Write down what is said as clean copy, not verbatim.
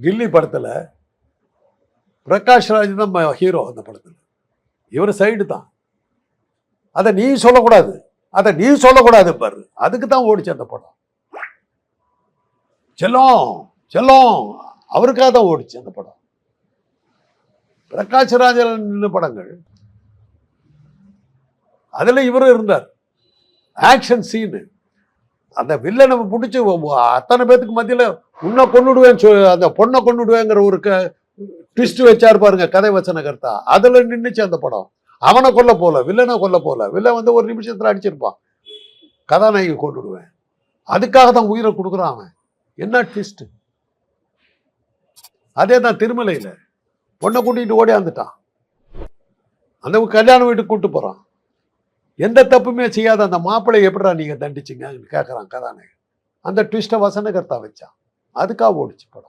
கில்லி படத்துல பிரகாஷ் ராஜ் தான் ஹீரோ. அந்த படத்துல இவர் சைடு தான். அதை நீ சொல்லக்கூடாது பாரு. அதுக்கு தான் ஓடிச்சு அந்த படம். செல்லம் செல்லம் அவருக்காக தான் ஓடிச்சு அந்த படம். பிரகாஷ் ராஜன் படங்கள் அதுல இவரும் இருந்தார். ஆக்ஷன் சீனு அந்த வில்லனை பிடிச்சி அத்தனை பேத்துக்கு மத்தியில் உன்னை கொண்டுடுவேன்னு அந்த பொண்ணை கொண்டுடுவேங்கிற ஒரு ட்விஸ்ட் வச்சாரு பாருங்க, கதை வச்சன கர்த்தா. அதுல நின்றுச்சு அந்த படம். அவனை கொல்ல போல, வில்லனை கொல்ல போல. வில்லன் வந்து ஒரு நிமிஷத்துல அடிச்சிருப்பான், கதாநாயகி கொண்டுடுவேன். அதுக்காக தான் உயிரை கொடுக்குறான் அவன். என்ன ட்விஸ்ட்! அதே தான் திருமலையில பொண்ணை கூட்டிகிட்டு ஓடியாந்துட்டான். அந்த கல்யாண வீட்டுக்கு கூப்பிட்டு போறான். எந்த தப்புமே செய்யாத அந்த மாப்பிள்ளை எப்படிடா நீங்க தண்டிச்சிங்க கேட்கறான் கதாநாயகன். அந்த ட்விஸ்ட்டை வசனகர்த்தா வச்சான். அதுக்காக ஓடிச்சு படம்.